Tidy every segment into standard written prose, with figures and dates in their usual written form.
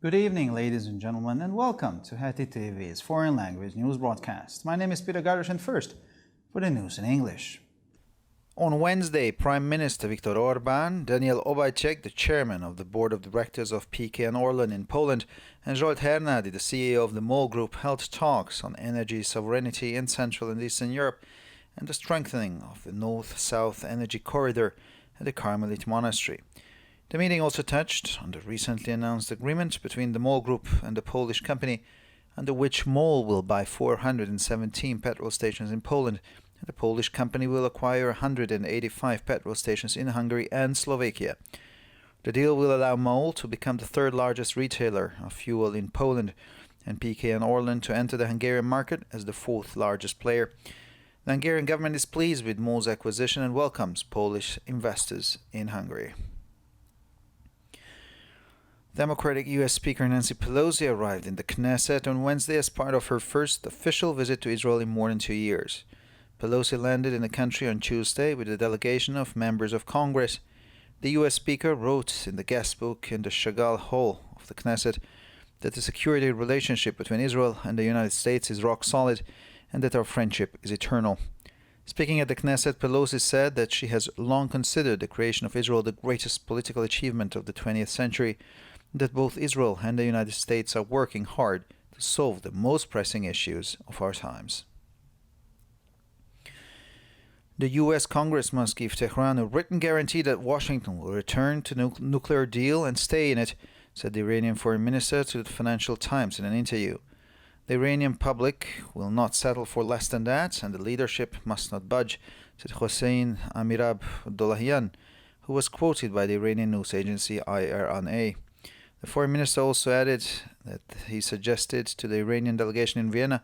Good evening, ladies and gentlemen, and welcome to Heti TV's foreign language news broadcast. My name is Peter Gardosh, and first, for the news in English. On Wednesday, Prime Minister Viktor Orbán, Daniel Obajtek, the chairman of the board of directors of PKN Orlen in Poland, and Zsolt Hernady, the CEO of the MOL Group, held talks on energy sovereignty in Central and Eastern Europe and the strengthening of the North-South energy corridor at the Carmelite Monastery. The meeting also touched on the recently announced agreement between the MOL Group and the Polish company, under which MOL will buy 417 petrol stations in Poland, and the Polish company will acquire 185 petrol stations in Hungary and Slovakia. The deal will allow MOL to become the third largest retailer of fuel in Poland, and PKN Orlen to enter the Hungarian market as the fourth largest player. The Hungarian government is pleased with MOL's acquisition and welcomes Polish investors in Hungary. Democratic U.S. Speaker Nancy Pelosi arrived in the Knesset on Wednesday as part of her first official visit to Israel in more than 2 years. Pelosi landed in the country on Tuesday with a delegation of members of Congress. The U.S. Speaker wrote in the guest book in the Chagall Hall of the Knesset that the security relationship between Israel and the United States is rock solid and that our friendship is eternal. Speaking at the Knesset, Pelosi said that she has long considered the creation of Israel the greatest political achievement of the 20th century, that both Israel and the United States are working hard to solve the most pressing issues of our times. The U.S. Congress must give Tehran a written guarantee that Washington will return to the nuclear deal and stay in it, said the Iranian foreign minister to the Financial Times in an interview. The Iranian public will not settle for less than that, and the leadership must not budge, said Hossein Amirab Abdollahian, who was quoted by the Iranian news agency IRNA. The foreign minister also added that he suggested to the Iranian delegation in Vienna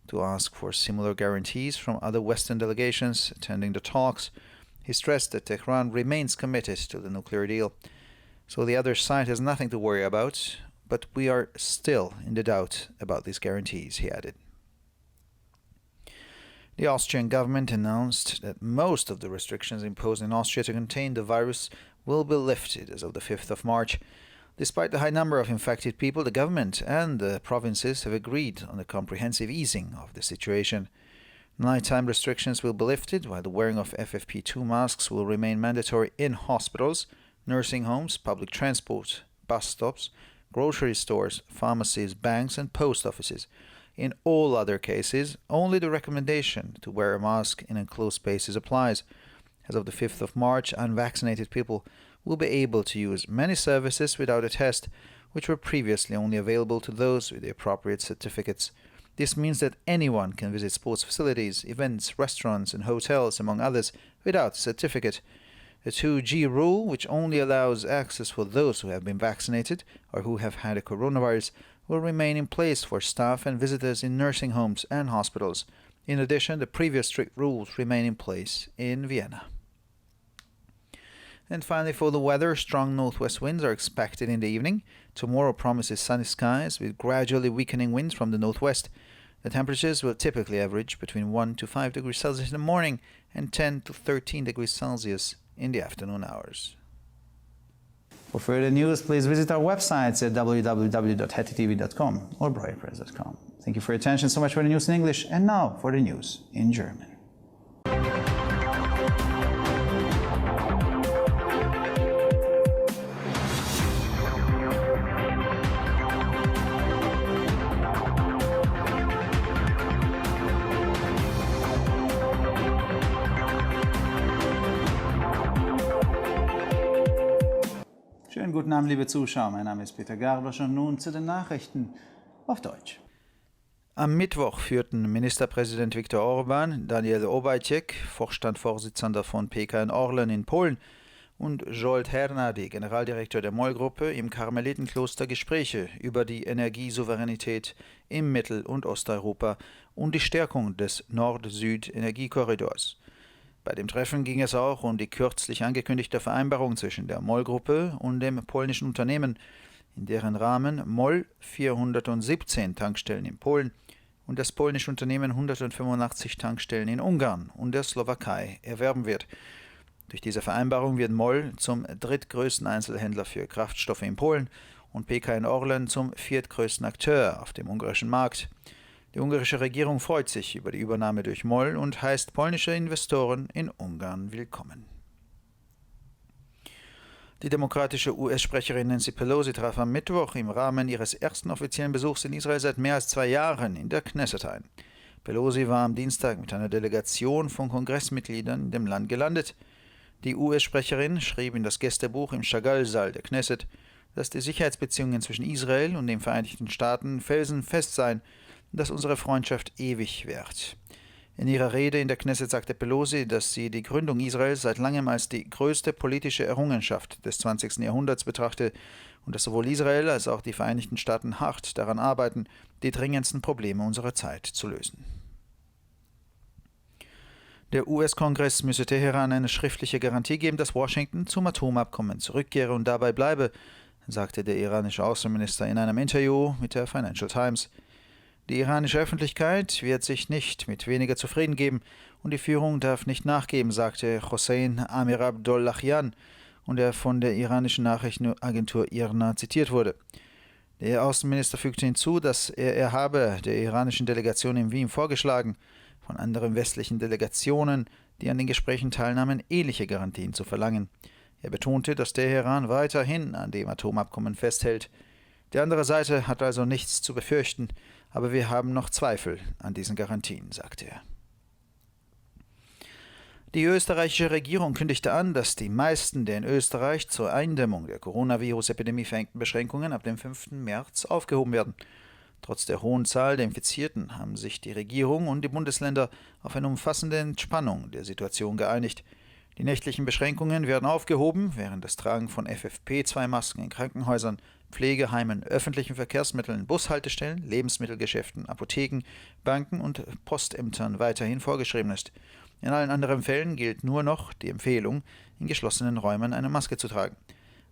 to ask for similar guarantees from other Western delegations attending the talks. He stressed that Tehran remains committed to the nuclear deal. So the other side has nothing to worry about, but we are still in the doubt about these guarantees, he added. The Austrian government announced that most of the restrictions imposed in Austria to contain the virus will be lifted as of the 5th of March. Despite the high number of infected people, the government and the provinces have agreed on a comprehensive easing of the situation. Nighttime restrictions will be lifted, while the wearing of FFP2 masks will remain mandatory in hospitals, nursing homes, public transport, bus stops, grocery stores, pharmacies, banks, and post offices. In all other cases, only the recommendation to wear a mask in enclosed spaces applies. As of the 5th of March, unvaccinated people will be able to use many services without a test, which were previously only available to those with the appropriate certificates. This means that anyone can visit sports facilities, events, restaurants, and hotels, among others, without a certificate. The 2G rule, which only allows access for those who have been vaccinated or who have had a coronavirus, will remain in place for staff and visitors in nursing homes and hospitals. In addition, the previous strict rules remain in place in Vienna. And finally, for the weather, strong northwest winds are expected in the evening. Tomorrow promises sunny skies with gradually weakening winds from the northwest. The temperatures will typically average between 1 to 5 degrees Celsius in the morning and 10 to 13 degrees Celsius in the afternoon hours. For further news, please visit our websites at www.hetitv.com or broadpress.com. Thank you for your attention. So much for the news in English, and now for the news in German. Schönen guten Abend, liebe Zuschauer. Mein Name ist Peter Gardosh und nun zu den Nachrichten auf Deutsch. Am Mittwoch führten Ministerpräsident Viktor Orbán, Daniel Obajtek, Vorstandsvorsitzender von PKN Orlen in Polen, und Zsolt Hernady, Generaldirektor der MOL-Gruppe, im Karmelitenkloster Gespräche über die Energiesouveränität im Mittel- und Osteuropa und die Stärkung des Nord-Süd-Energiekorridors. Bei dem Treffen ging es auch um die kürzlich angekündigte Vereinbarung zwischen der MOL-Gruppe und dem polnischen Unternehmen, in deren Rahmen MOL 417 Tankstellen in Polen und das polnische Unternehmen 185 Tankstellen in Ungarn und der Slowakei erwerben wird. Durch diese Vereinbarung wird MOL zum drittgrößten Einzelhändler für Kraftstoffe in Polen und PKN Orlen zum viertgrößten Akteur auf dem ungarischen Markt. Die ungarische Regierung freut sich über die Übernahme durch MOL und heißt polnische Investoren in Ungarn willkommen. Die demokratische US-Sprecherin Nancy Pelosi traf am Mittwoch im Rahmen ihres ersten offiziellen Besuchs in Israel seit mehr als 2 Jahren in der Knesset ein. Pelosi war am Dienstag mit einer Delegation von Kongressmitgliedern in dem Land gelandet. Die US-Sprecherin schrieb in das Gästebuch im Chagall-Saal der Knesset, dass die Sicherheitsbeziehungen zwischen Israel und den Vereinigten Staaten felsenfest seien und dass unsere Freundschaft ewig währt. In ihrer Rede in der Knesset sagte Pelosi, dass sie die Gründung Israels seit langem als die größte politische Errungenschaft des 20. Jahrhunderts betrachte und dass sowohl Israel als auch die Vereinigten Staaten hart daran arbeiten, die dringendsten Probleme unserer Zeit zu lösen. Der US-Kongress müsse Teheran eine schriftliche Garantie geben, dass Washington zum Atomabkommen zurückkehre und dabei bleibe, sagte der iranische Außenminister in einem Interview mit der Financial Times. Die iranische Öffentlichkeit wird sich nicht mit weniger zufrieden geben und die Führung darf nicht nachgeben, sagte Hossein Amir-Abdollahian und der von der iranischen Nachrichtenagentur IRNA zitiert wurde. Der Außenminister fügte hinzu, dass er habe der iranischen Delegation in Wien vorgeschlagen, von anderen westlichen Delegationen, die an den Gesprächen teilnahmen, ähnliche Garantien zu verlangen. Er betonte, dass Teheran weiterhin an dem Atomabkommen festhält. Die andere Seite hat also nichts zu befürchten, aber wir haben noch Zweifel an diesen Garantien, sagte er. Die österreichische Regierung kündigte an, dass die meisten der in Österreich zur Eindämmung der Coronavirus-Epidemie verhängten Beschränkungen ab dem 5. März aufgehoben werden. Trotz der hohen Zahl der Infizierten haben sich die Regierung und die Bundesländer auf eine umfassende Entspannung der Situation geeinigt. Die nächtlichen Beschränkungen werden aufgehoben, während das Tragen von FFP2-Masken in Krankenhäusern, Pflegeheimen, öffentlichen Verkehrsmitteln, Bushaltestellen, Lebensmittelgeschäften, Apotheken, Banken und Postämtern weiterhin vorgeschrieben ist. In allen anderen Fällen gilt nur noch die Empfehlung, in geschlossenen Räumen eine Maske zu tragen.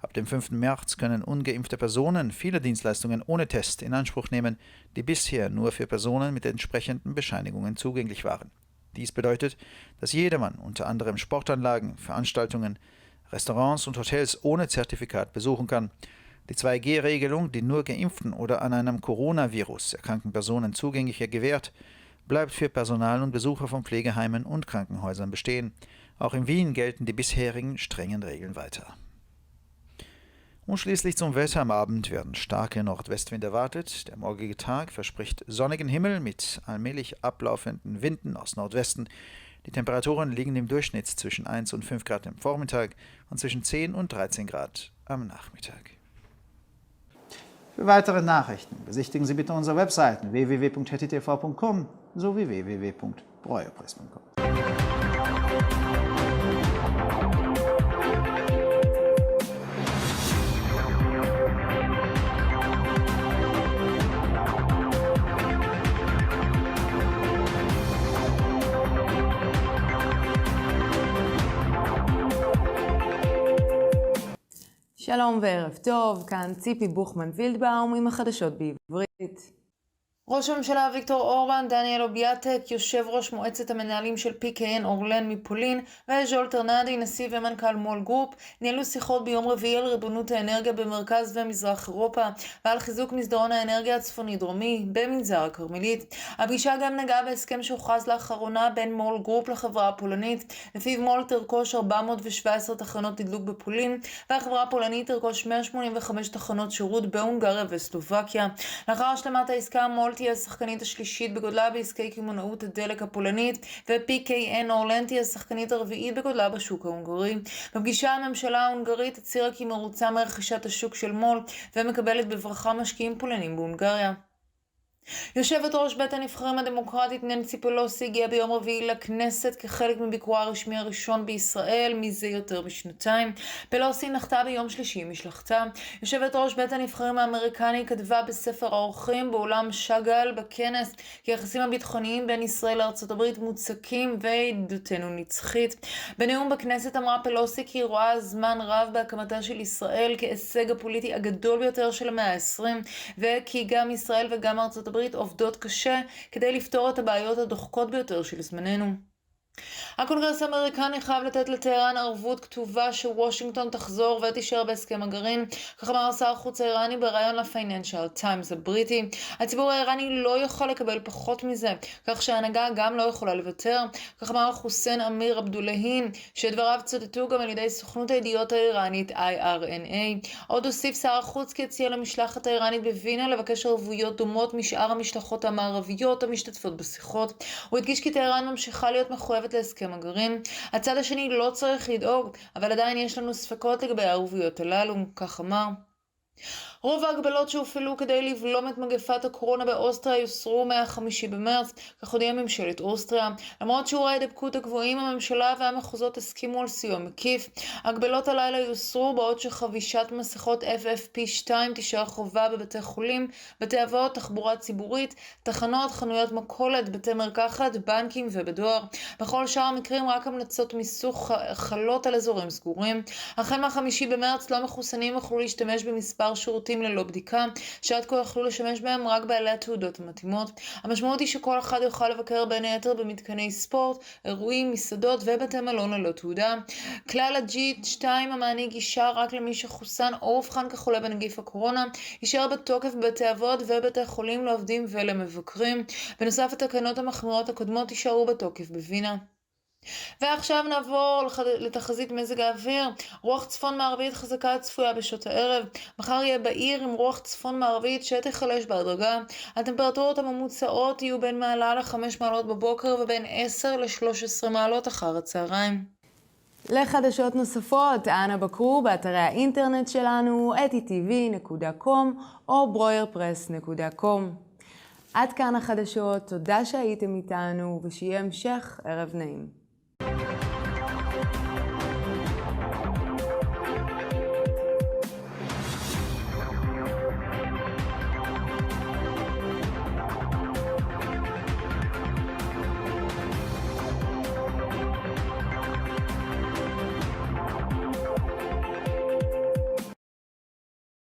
Ab dem 5. März können ungeimpfte Personen viele Dienstleistungen ohne Test in Anspruch nehmen, die bisher nur für Personen mit entsprechenden Bescheinigungen zugänglich waren. Dies bedeutet, dass jedermann unter anderem Sportanlagen, Veranstaltungen, Restaurants und Hotels ohne Zertifikat besuchen kann. Die 2G-Regelung, die nur geimpften oder an einem Coronavirus erkrankten Personen zugänglicher gewährt, bleibt für Personal und Besucher von Pflegeheimen und Krankenhäusern bestehen. Auch in Wien gelten die bisherigen strengen Regeln weiter. Und schließlich zum Wetter. Am Abend werden starke Nordwestwinde erwartet. Der morgige Tag verspricht sonnigen Himmel mit allmählich ablaufenden Winden aus Nordwesten. Die Temperaturen liegen im Durchschnitt zwischen 1 und 5 Grad am Vormittag und zwischen 10 und 13 Grad am Nachmittag. Für weitere Nachrichten besichtigen Sie bitte unsere Webseiten www.hettitv.com sowie www.breuerpress.com. שלום וערב טוב, כאן ציפי בוכמן וילדבאום עם החדשות בעברית. ראש הממשלה ויקטור אורבן, דניאל אוביאטק, יושב ראש מועצת המנהלים של PKN אורלן מפולין, וז'ול טרנדי, נשיא ומנכ"ל מול גרופ, ניהלו שיחות ביום רביעי על ריבונות האנרגיה במרכז ומזרח אירופה, ועל חיזוק מסדרון האנרגיה הצפוני-דרומי במנזר הכרמלית. הפגישה גם נגעה בהסכם שהוכרז לאחרונה בין מול גרופ לחברה הפולנית, לפיו מול תרכוש 417 תחנות תדלוק בפולין, והחברה הפולנית תרכוש 185 תחנות שירות בהונגריה וסלובקיה. לאחר השלמת העסקה, מול תהיה השחקנית השלישית בגודלה בעסקי קמעונאות הדלק הפולנית, ו-PKN אורלן תהיה השחקנית הרביעית בגודלה בשוק ההונגרי. בפגישה הממשלה ההונגרית הצהירה כי מרוצה מרכישת השוק של מול, ומקבלת בברכה משקיעים פולנים בהונגריה. יושבת ראש בית הנבחרים הדמוקרטית ננסי פלוסי הגיעה ביום רביעי לכנסת כחלק מביקורה הרשמי הראשון בישראל מזה יותר משנתיים. פלוסי נחתה ביום שלישי עם משלחתה. יושבת ראש בית הנבחרים האמריקני כתבה בספר האורחים באולם שאגאל בכנס כי היחסים הביטחוניים בין ישראל לארצות הברית מוצקים וידידותנו נצחית. בנאום בכנסת אמרה פלוסי כי היא רואה זמן רב בהקמתה של ישראל כהישג הפוליטי הגדול ביותר של המאה ה-20 וכי גם ישראל וגם ארצות הברית עובדות קשה כדי לפתור את הבעיות הדוחקות ביותר של זמננו. הקונגרס האמריקני חייב לתת לטהרן ערבות כתובה שוושינגטון תחזור ותישאר בהסכם הגרעין, כך אמר שר החוץ האיראני בראיון לפייננשיאל טיימס הבריטי. הציבור האיראני לא יכול לקבל פחות מזה, כך שההנהגה גם לא יכולה לוותר, כך אמר חוסיין אמיר עבדולהין, שדבריו צוטטו גם על ידי סוכנות הידיעות האיראנית IRNA. עוד הוסיף שר החוץ כי הציע למשלחת האיראנית בווינה לבקש ערבויות דומות משאר המשלחות המערביות המשתתפות בשיחות. הוא הדגיש כי טהרן ממשיכה להיות מחויבת להסכם הגרעין. הצד השני לא צריך לדאוג, אבל עדיין יש לנו ספקות לגבי הערבויות הללו, כך אמר. רוב ההגבלות שהופעלו כדי לבלום את מגפת הקורונה באוסטריה יוסרו מה-5 במרץ, כך הודיעה ממשלת אוסטריה. למרות שיעורי ההידבקות הגבוהים, הממשלה והמחוזות הסכימו על סיוע מקיף. ההגבלות הלילה יוסרו בעוד שחבישת מסכות FFP2 תישאר חובה בבתי חולים, בתי אבות, תחבורה ציבורית, תחנות, חנויות מכולת, בתי מרקחת, בנקים ובדואר. בכל שאר המקרים רק המלצות מיסוך חלות על אזורים סגורים. החל מה-5 במרץ לא מחוסנים יוכלו להשתמש במספר שירותים ללא בדיקה, שעד כה יכלו לשמש בהם רק בעלי התעודות המתאימות. המשמעות היא שכל אחד יוכל לבקר בין היתר במתקני ספורט, אירועים, מסעדות ובתי מלון ללא תעודה. כלל ה-G2 המעניק גישה רק למי שחוסן או אובחן כחולה בנגיף הקורונה, יישאר בתוקף בבתי אבות ובתי חולים לעובדים ולמבקרים. בנוסף, התקנות המחמירות הקודמות יישארו בתוקף בווינה. ועכשיו נעבור לתחזית מזג האוויר. רוח צפון מערבית חזקה צפויה בשעות הערב. מחר יהיה בעיר עם רוח צפון מערבית שתחלש בהדרגה. הטמפרטורות הממוצעות יהיו בין מעלה ל5 מעלות בבוקר ובין 10 ל13 מעלות אחר הצהריים. לחדשות נוספות, אנא בקרו באתרי האינטרנט שלנו etitv.com או broyerpress.com. עד כאן החדשות, תודה שהייתם איתנו ושיהיה המשך ערב נעים.